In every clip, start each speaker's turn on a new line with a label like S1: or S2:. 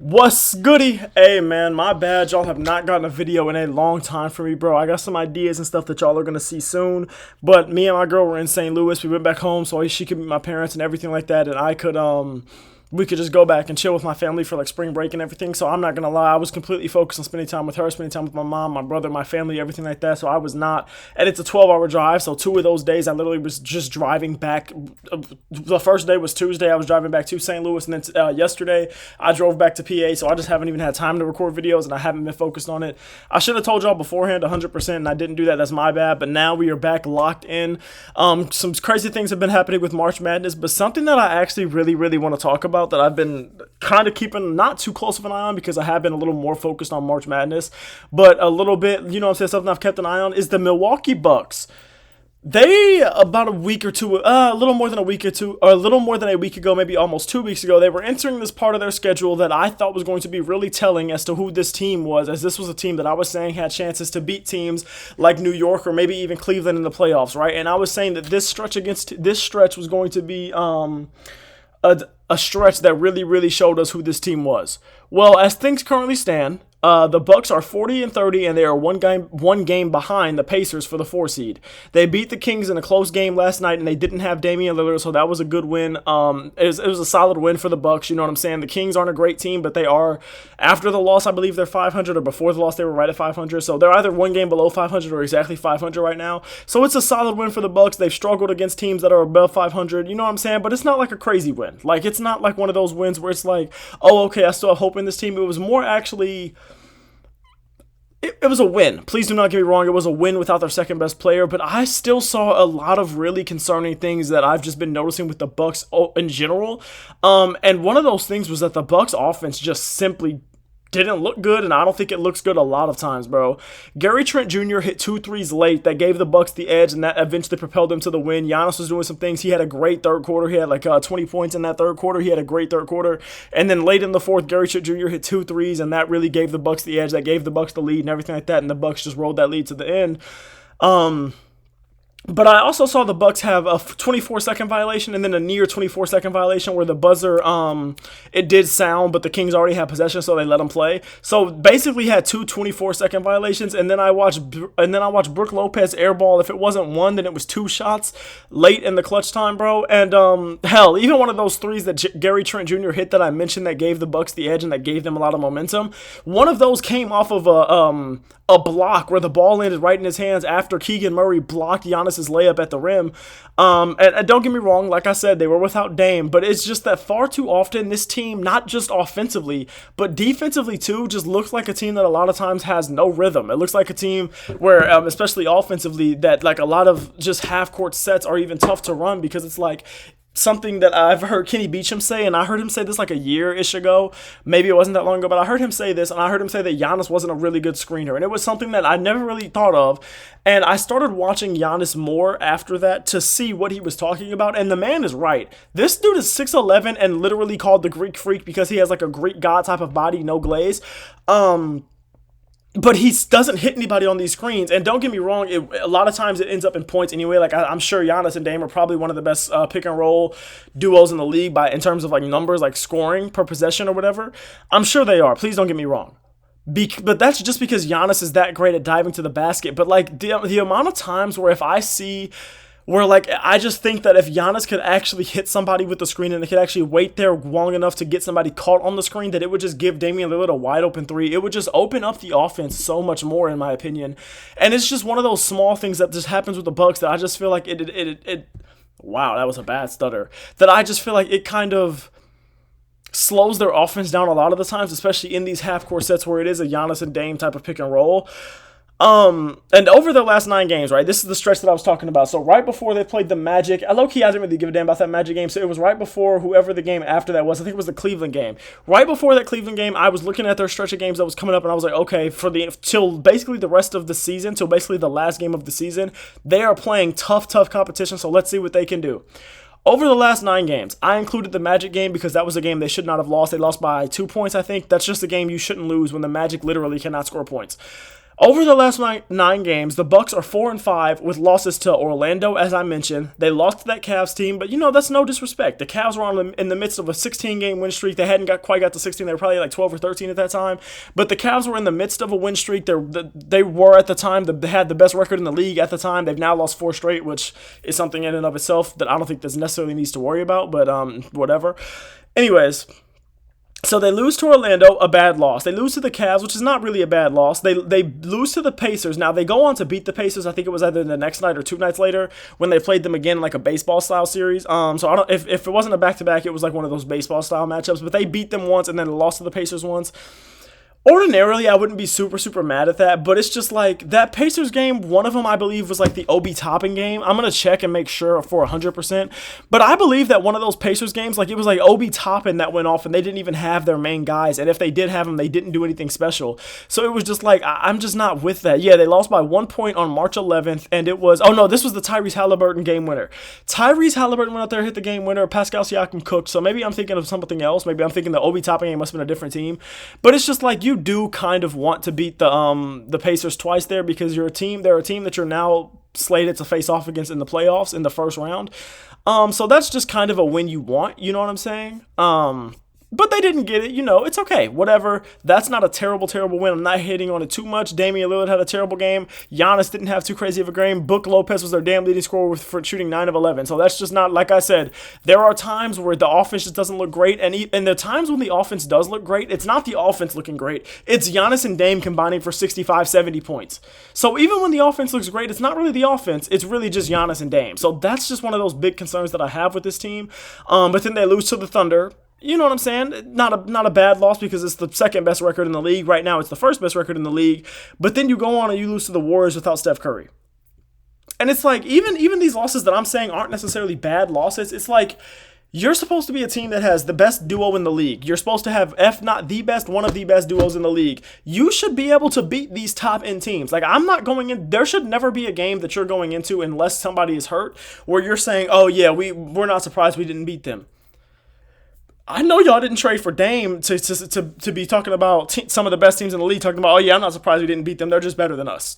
S1: What's goody? Hey man, my bad. Y'all have not gotten a video in a long time for me, bro. I got some ideas and stuff that y'all are gonna see soon. But me and my girl were in St. Louis. We went back home so she could meet my parents and everything like that, and we could just go back and chill with my family for like spring break and everything. So I'm not gonna lie, I was completely focused on spending time with her, spending time with my mom, my brother, my family, everything like that. So I was not, and it's a 12-hour drive. So 2 of those days, I literally was just driving back. The first day was Tuesday. I was driving back to St. Louis, and then yesterday I drove back to PA. So I just haven't even had time to record videos, and I haven't been focused on it. I should have told y'all beforehand, 100%, and I didn't do that. That's my bad. But now we are back locked in. Some crazy things have been happening with March Madness, but something that I actually really want to talk about that I've been kind of keeping not too close of an eye on because I have been a little more focused on March Madness, but a little bit, you know what I'm saying, something I've kept an eye on is the Milwaukee Bucks. They, about a week or two, a little more than a week or two, or a little more than a week ago, maybe almost 2 weeks ago, they were entering this part of their schedule that I thought was going to be really telling as to who this team was, as this was a team that I was saying had chances to beat teams like New York or maybe even Cleveland in the playoffs, right? And I was saying that this stretch was going to be, a stretch that really showed us who this team was. Well, as things currently stand, the Bucks are 40-30, and they are one game behind the Pacers for the 4 seed. They beat the Kings in a close game last night, and they didn't have Damian Lillard, so that was a good win. It was a solid win for the Bucks. You know what I'm saying? The Kings aren't a great team, but they are. After the loss, I believe they're 500, or before the loss, they were right at 500. So they're either one game below 500 or exactly 500 right now. So it's a solid win for the Bucks. They've struggled against teams that are above 500. You know what I'm saying? But it's not like a crazy win. Like, it's not like one of those wins where it's like, oh, okay, I still have hope in this team. It was more actually. It was a win. Please do not get me wrong. It was a win without their second best player, but I still saw a lot of really concerning things that I've just been noticing with the Bucks in general. And one of those things was that the Bucks offense just simply didn't look good, and I don't think it looks good a lot of times, bro. Gary Trent Jr. hit 2 threes late that gave the Bucks the edge, and that eventually propelled them to the win. Giannis was doing some things. He had a great third quarter. He had like 20 points in that third quarter. He had a great third quarter. And then late in the fourth, Gary Trent Jr. hit 2 threes, and that really gave the Bucks the edge. That gave the Bucks the lead and everything like that, and the Bucks just rolled that lead to the end. But I also saw the Bucks have a 24-second violation and then a near 24-second violation where the buzzer, it did sound, but the Kings already had possession, so they let them play. So basically, had two 24-second violations, and then I watched Brook Lopez airball. If it wasn't one, then it was 2 shots late in the clutch time, bro. And hell, even one of those threes that Gary Trent Jr. hit that I mentioned that gave the Bucks the edge and that gave them a lot of momentum. One of those came off of a block where the ball landed right in his hands after Keegan Murray blocked Giannis's layup at the rim. And don't get me wrong, like I said, they were without Dame, but it's just that far too often this team, not just offensively, but defensively too, just looks like a team that a lot of times has no rhythm. It looks like a team where, especially offensively, that like a lot of just half-court sets are even tough to run because it's like, something that I've heard Kenny Beecham say, and I heard him say this like a year-ish ago. Maybe it wasn't that long ago, but I heard him say this, and I heard him say that Giannis wasn't a really good screener, and it was something that I never really thought of, and I started watching Giannis more after that to see what he was talking about, and the man is right. This dude is 6'11" and literally called the Greek Freak because he has like a Greek god type of body, no glaze. But he doesn't hit anybody on these screens. And don't get me wrong, a lot of times it ends up in points anyway. Like, I'm sure Giannis and Dame are probably one of the best pick and roll duos in the league in terms of like numbers, like scoring per possession or whatever. I'm sure they are. Please don't get me wrong. But that's just because Giannis is that great at diving to the basket. But like the amount of times where if I see where, like, I just think that if Giannis could actually hit somebody with the screen and they could actually wait there long enough to get somebody caught on the screen, that it would just give Damian Lillard a wide open three. It would just open up the offense so much more, in my opinion. And it's just one of those small things that just happens with the Bucks that I just feel like it wow, that was a bad stutter. That I just feel like it kind of slows their offense down a lot of the times, especially in these half-court sets where it is a Giannis and Dame type of pick and roll. And over their last 9 games, right, this is the stretch that I was talking about. So right before they played the Magic, low-key, I didn't really give a damn about that Magic game, so it was right before whoever the game after that was. I think it was the Cleveland game. Right before that Cleveland game, I was looking at their stretch of games that was coming up, and I was like, okay, till basically the rest of the season, till basically the last game of the season, they are playing tough competition, so let's see what they can do. Over the last 9 games, I included the Magic game because that was a game they should not have lost. They lost by 2 points, I think. That's just a game you shouldn't lose when the Magic literally cannot score points. Over the last nine games, the Bucks are 4-5 with losses to Orlando, as I mentioned. They lost to that Cavs team, but that's no disrespect. The Cavs were in the midst of a 16-game win streak. They hadn't quite got to 16. They were probably like 12 or 13 at that time. But the Cavs were in the midst of a win streak. They were at the time. They had the best record in the league at the time. They've now lost 4 straight, which is something in and of itself that I don't think there's necessarily needs to worry about. But whatever. Anyways. So they lose to Orlando, a bad loss. They lose to the Cavs, which is not really a bad loss. They lose to the Pacers. Now, they go on to beat the Pacers. I think it was either the next night or 2 nights later when they played them again in like a baseball-style series. So I don't if it wasn't a back-to-back, it was like one of those baseball-style matchups. But they beat them once and then lost to the Pacers once. Ordinarily, I wouldn't be super, super mad at that, but it's just like that Pacers game, one of them, I believe, was like the Obi Toppin game. I'm going to check and make sure for 100%, but I believe that one of those Pacers games, like it was like Obi Toppin that went off and they didn't even have their main guys, and if they did have them, they didn't do anything special. So it was just like, I'm just not with that. Yeah, they lost by 1 point on March 11th, and it was, this was the Tyrese Halliburton game winner. Tyrese Halliburton went out there, hit the game winner, Pascal Siakam cooked, so maybe I'm thinking of something else. Maybe I'm thinking the Obi Toppin game must have been a different team, but it's just like, you do kind of want to beat the Pacers twice there because they're a team that you're now slated to face off against in the playoffs in the first round. So that's just kind of a win you want, you know what I'm saying? But they didn't get it, it's okay, whatever. That's not a terrible, terrible win. I'm not hating on it too much. Damian Lillard had a terrible game. Giannis didn't have too crazy of a game. Brook Lopez was their damn leading scorer for shooting 9 of 11. So that's just not, like I said, there are times where the offense just doesn't look great. And the times when the offense does look great, it's not the offense looking great. It's Giannis and Dame combining for 65, 70 points. So even when the offense looks great, it's not really the offense. It's really just Giannis and Dame. So that's just one of those big concerns that I have with this team. But then they lose to the Thunder. You know what I'm saying? Not a bad loss because it's the second best record in the league. Right now, it's the first best record in the league. But then you go on and you lose to the Warriors without Steph Curry. And it's like, even these losses that I'm saying aren't necessarily bad losses. It's like, you're supposed to be a team that has the best duo in the league. You're supposed to have, if not the best, one of the best duos in the league. You should be able to beat these top-end teams. Like, I'm not going in, there should never be a game that you're going into unless somebody is hurt where you're saying, oh yeah, we're not surprised we didn't beat them. I know y'all didn't trade for Dame to be talking about some of the best teams in the league, talking about, oh yeah, I'm not surprised we didn't beat them. They're just better than us.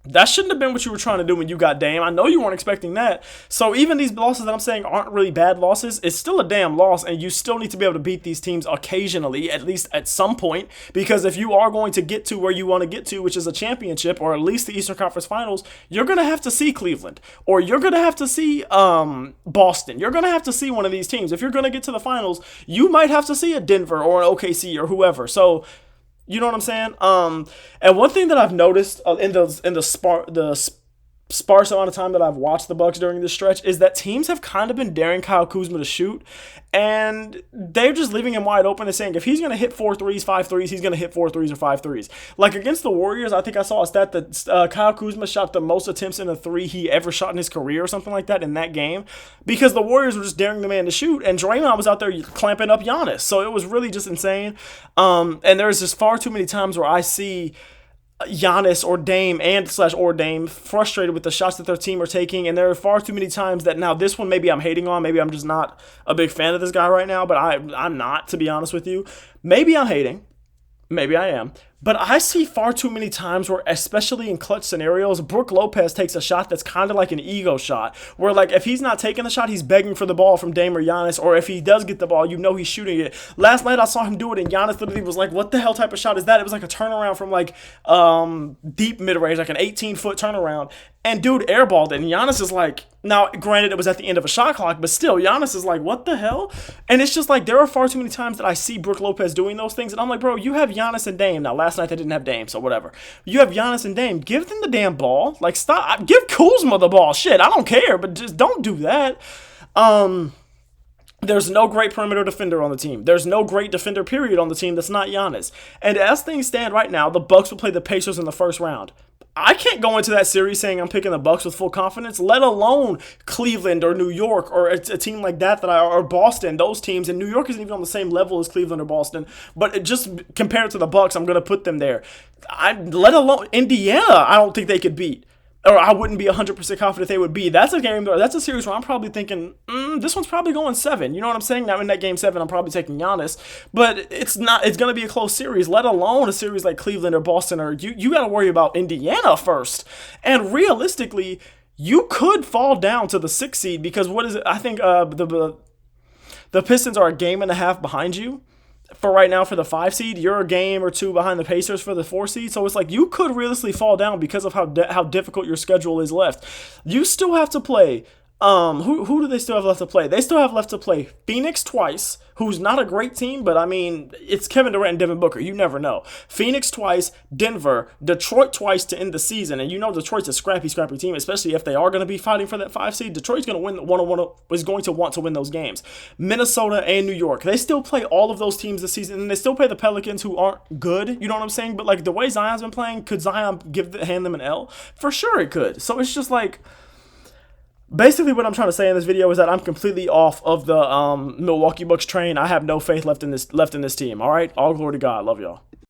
S1: That shouldn't have been what you were trying to do when you got Dame. I know you weren't expecting that. So even these losses that I'm saying aren't really bad losses, it's still a damn loss, and you still need to be able to beat these teams occasionally, at least at some point, because if you are going to get to where you want to get to, which is a championship, or at least the Eastern Conference Finals, you're going to have to see Cleveland, or you're going to have to see Boston. You're going to have to see one of these teams. If you're going to get to the finals, you might have to see a Denver or an OKC or whoever. So, you know what I'm saying? And one thing that I've noticed in the sparse amount of time that I've watched the Bucks during this stretch is that teams have kind of been daring Kyle Kuzma to shoot, and they're just leaving him wide open and saying if he's going to hit 4 threes, 5 threes, he's going to hit 4 threes or 5 threes. Like against the Warriors, I think I saw a stat that Kyle Kuzma shot the most attempts in a 3 he ever shot in his career or something like that in that game because the Warriors were just daring the man to shoot, and Draymond was out there clamping up Giannis. So it was really just insane. And there's just far too many times where I see Giannis or Dame or Dame frustrated with the shots that their team are taking, and there are far too many times that now this one maybe I'm hating on, maybe I'm just not a big fan of this guy right now, but I'm not, to be honest with you. Maybe I'm hating, maybe I am, but I see far too many times where, especially in clutch scenarios, Brook Lopez takes a shot that's kind of like an ego shot, where like if he's not taking the shot, he's begging for the ball from Dame or Giannis, or if he does get the ball, he's shooting it. Last night I saw him do it, and Giannis literally was like, what the hell type of shot is that? It was like a turnaround from like deep mid-range, like an 18-foot turnaround, and dude airballed it, and Giannis is like, now granted it was at the end of a shot clock, but still, Giannis is like, what the hell? And it's just like, there are far too many times that I see Brook Lopez doing those things, and I'm like, bro, you have Giannis and Dame. Now, last night they didn't have Dame, so whatever. You have Giannis and Dame. Give them the damn ball. Like, stop. Give Kuzma the ball. Shit, I don't care, but just don't do that. There's no great perimeter defender on the team. There's no great defender, period, on the team that's not Giannis. And as things stand right now, the Bucks will play the Pacers in the first round. I can't go into that series saying I'm picking the Bucks with full confidence, let alone Cleveland or New York or a team like that or Boston, those teams. And New York isn't even on the same level as Cleveland or Boston. But just compared to the Bucks, I'm going to put them there. Let alone Indiana, I don't think they could beat. or I wouldn't be 100% confident they would be. That's a game, that's a series where I'm probably thinking, this one's probably going 7. You know what I'm saying? Now in that game 7, I'm probably taking Giannis, but it's not. It's going to be a close series. Let alone a series like Cleveland or Boston, or you got to worry about Indiana first. And realistically, you could fall down to the 6th seed because what is it? I think the Pistons are a game and a half behind you for right now for the 5 seed. You're a game or 2 behind the Pacers for the 4 seed. So it's like you could realistically fall down because of how difficult your schedule is left. You still have to play. Who do they still have left to play? They still have left to play Phoenix twice, who's not a great team, but I mean, it's Kevin Durant and Devin Booker. You never know. Phoenix twice, Denver, Detroit twice to end the season, and you know Detroit's a scrappy team, especially if they are going to be fighting for that 5 seed. Detroit's going to is going to want to win those games. Minnesota and New York, they still play all of those teams this season, and they still play the Pelicans, who aren't good. You know what I'm saying? But like the way Zion's been playing, could Zion hand them an L? For sure, it could. So it's just like. Basically, what I'm trying to say in this video is that I'm completely off of the Milwaukee Bucks train. I have no faith left in this team. All right, all glory to God. Love y'all.